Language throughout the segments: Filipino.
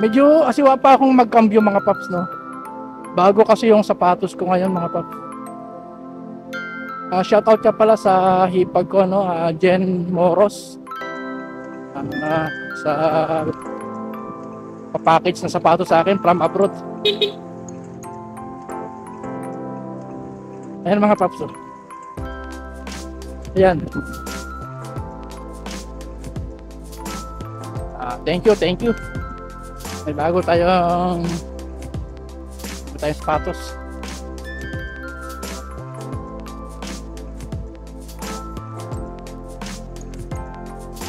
Medyo asiwa pa akong magkambyo mga paps, no? Bago kasi yung sapatos ko ngayon mga paps. Shoutout ka pala sa hipag ko, no? Jen Moros. Sa package na sapatos sa akin from abroad. Ayan mga paps, oh. Ayan. Thank you. May bago tayong sapatos.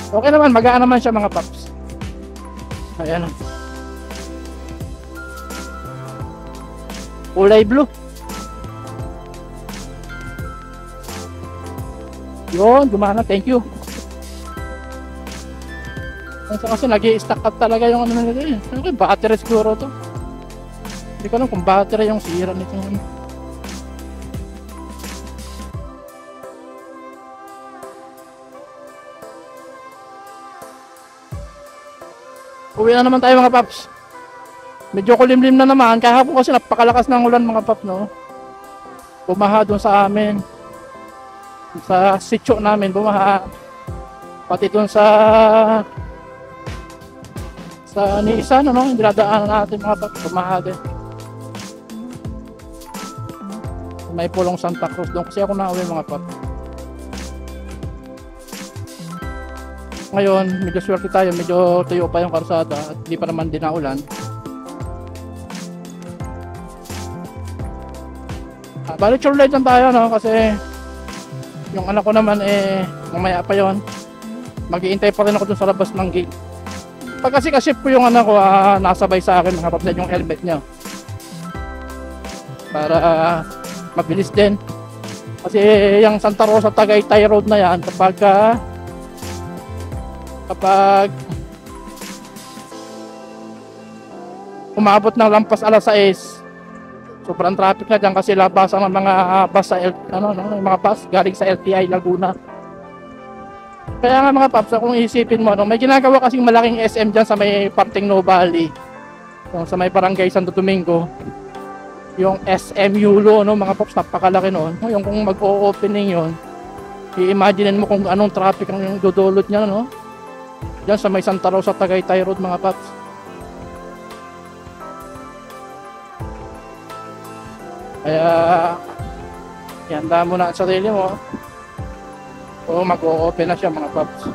Okay naman, magaan naman siya mga paps. Ayan. Kulay blue. Yun, gumana. Thank you. Kasi nag-i-stack up talaga yung ano nito eh. Ano yung battery siguro to? Hindi ko alam kung battery yung sira nito. Uwi na naman tayo mga paps. Medyo kulimlim na naman. Kahapon kasi napakalakas ng ulan mga paps, no? Bumaha doon sa amin. Sa sityo namin, bumaha. Pati doon sa Nisan, no? Yung dinadaanan natin mga paps, bumaha din. May pulong Santa Cruz doon kasi ako nauwi mga paps. Ngayon, medyo swerte tayo, medyo tuyo pa yung karsada at hindi pa naman din naulan. Balik sure light lang tayo, no? Kasi yung anak ko naman mamaya pa yon. Mag-iintay pa rin ako dun sa labas ng gate. Pag kasi po yung anak ko, nasabay sa akin mga paps yung helmet niya. Para mabilis din. Kasi yung Santa Rosa Tagaytay Road na yan, kapag umabot ng lampas alas 6, sobrang traffic na dyan kasi labasan ng mga bus sa mga bus galing sa LTI Laguna. Kaya nga mga paps, kung isipin mo, may ginagawa kasing malaking SM dyan sa may parting No Valley, sa may barangay Santo Domingo, yung SM Yulo, mga paps, napakalaki noon. Yung kung mag-o-opening yun, i-imagine mo kung anong traffic ang dudulot niya, no? Diyan sa may Santa Rosa Tagaytay Road mga paps. Kaya ihanda mo na ang sarili mo. O mag-o-open na siya mga paps.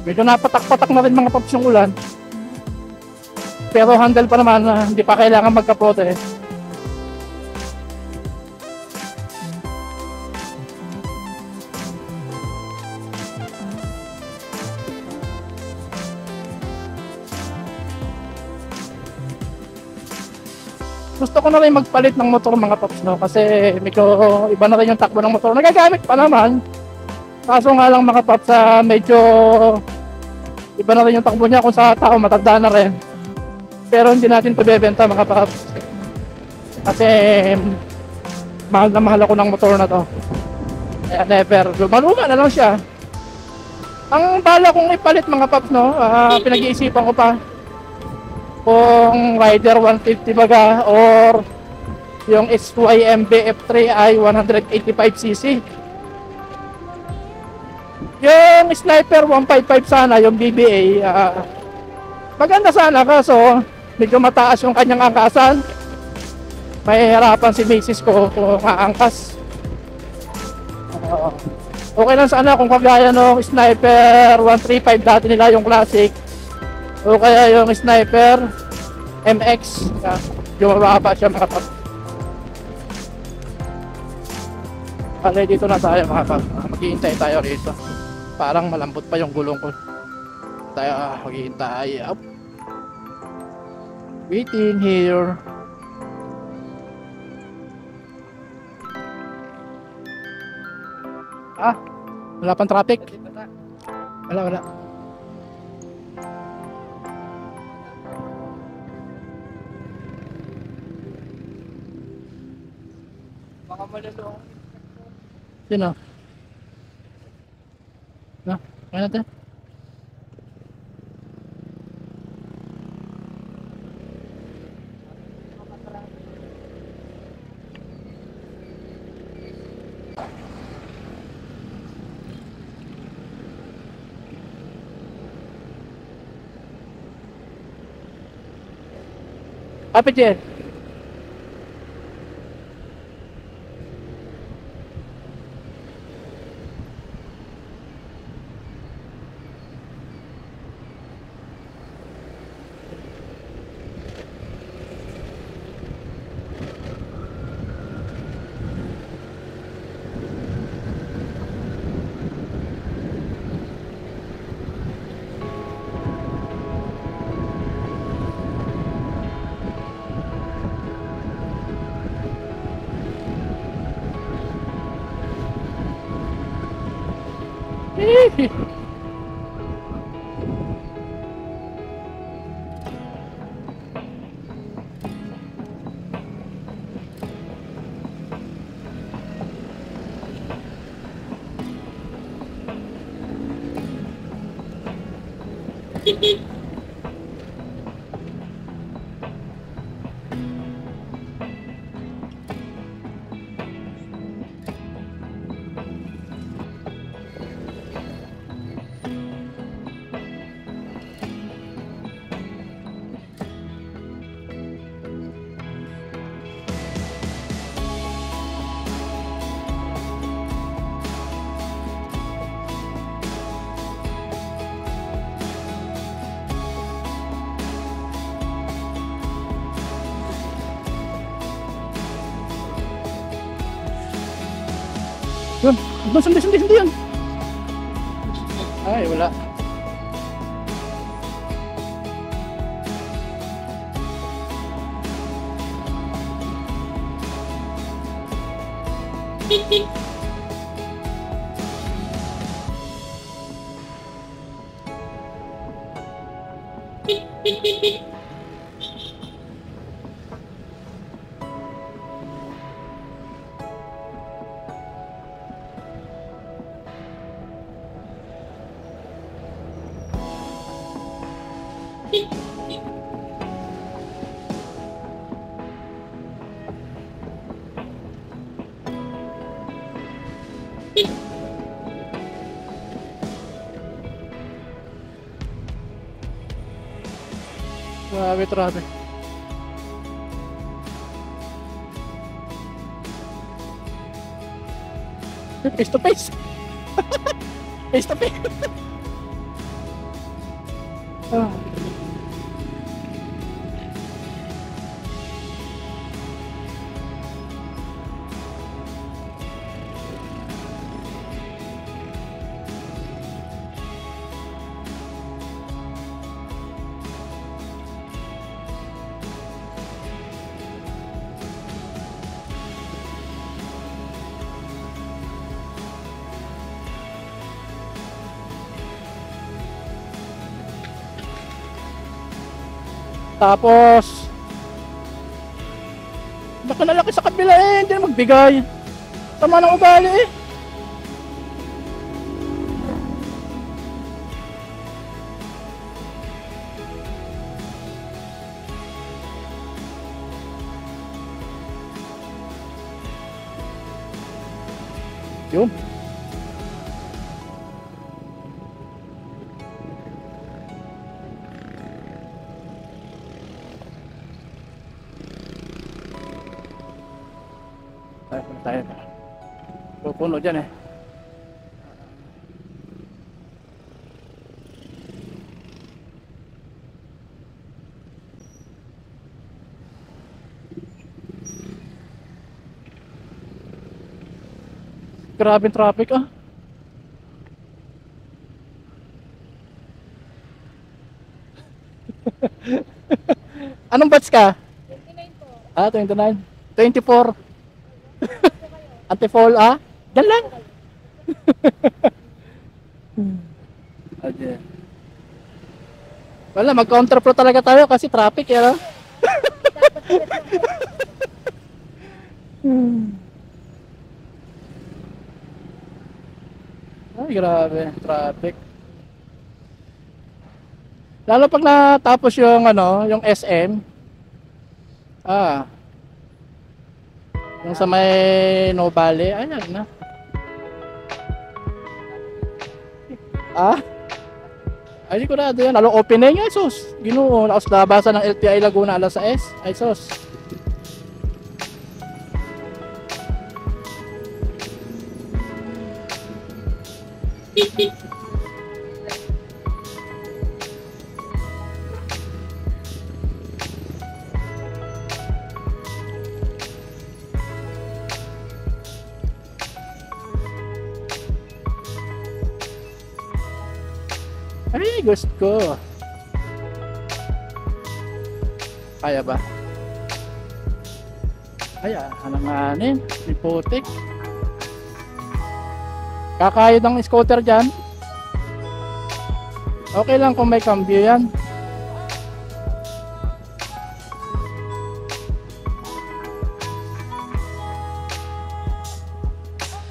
Medyo napatak-patak na rin mga paps yung ulan. Pero handle pa naman, hindi pa kailangan magkapote. Gusto ko na rin magpalit ng motor mga paps, no? Kasi medyo iba na rin yung takbo ng motor. Nagagamit pa naman. Kaso nga lang mga paps, medyo iba na rin yung takbo niya kung sa tao matanda na rin. Pero hindi natin ito bebenta mga paps. Kasi mahal na mahal ako ng motor na to. Kaya never. Luma na lang siya. Ang bala kong ipalit mga paps, no? Pinag-iisipan ko pa kung Rider 150 baga or yung SYMB F3i 185cc. Yung Sniper 155 sana, yung BBA, maganda sana kaso medyo mataas yung kanyang angkasan. May harapan si misis ko kung aangkas. Okay lang sana kung kagaya ng Sniper 135 dati nila yung classic, o kaya yung Sniper MX, yung mababa siya mga paps. Kaya dito na tayo mga paps. Maghihintay tayo rito. Parang malambot pa yung gulong ko. Tayo maghihintay. Waiting here. Wala pang traffic. Wala. Baka malalo. Sino? Kaya natin. Kapit yan. Yun, doon, sandi yun. Ay, wala. Grabe. Face to face. Face to face. Ah. Tapos nakalaki sa kabila eh, hindi na magbigay. Tama ng ugali eh. Yun. Tayo. Pupuno dyan eh. Grabing traffic ah. Anong batch ka? 29 po. Ah, 29. 24. Antipolo ah? Diyan lang. Ayan. Wala, mag-counterflow talaga tayo kasi traffic yan ah. Ay, grabe, traffic. Lalo pag natapos yung ano, yung SM. Yung sa may Nobale, ayan na. Ay, sigurado yan. Lalo opening, ay sus. Ginoo, laos labasan ng LTI Laguna alas 6. Ay sus. Ay, gusto ko. Kaya ba? Kaya, alanganin. May putik. Kakayod ang scooter dyan. Okay lang kung may cambio yan.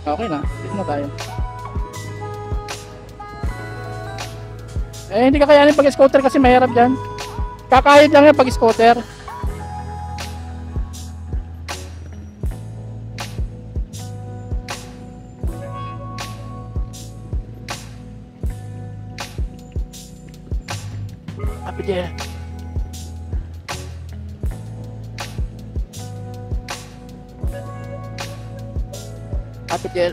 Okay na. Dito na tayo. Eh, hindi kakayanin pag scooter kasi mahirap dyan. Kakayod lang yan pag scooter. Happy day. Happy day.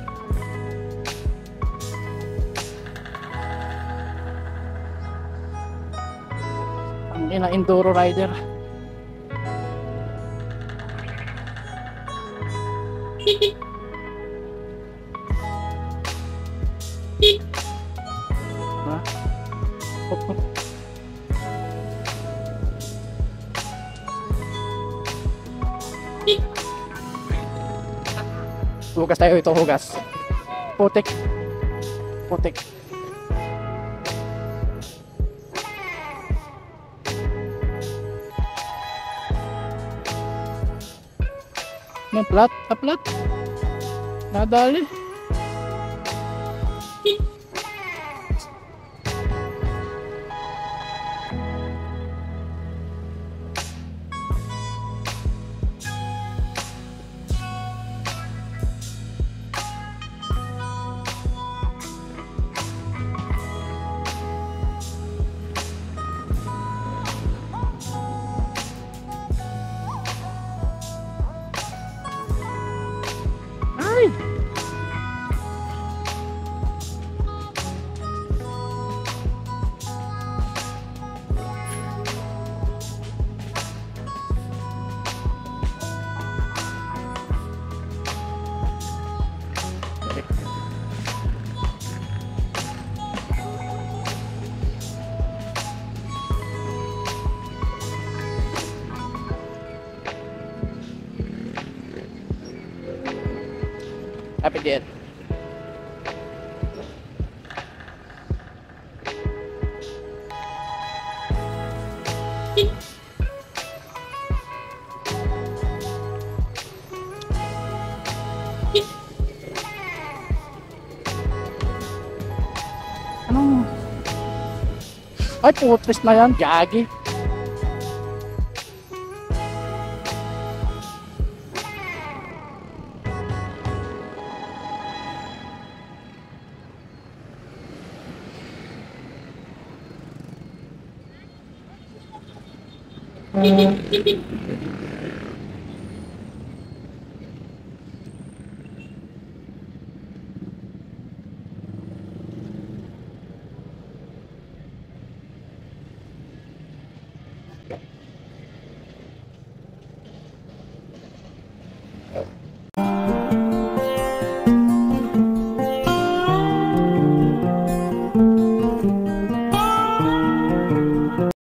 Ang ina enduro rider. Ha? Hugas tayo, ito hugas. Putik. Putik. May plat, aplat. Nadali. Ay! Happy day. Ano? Ay, putris na yan. Gagi.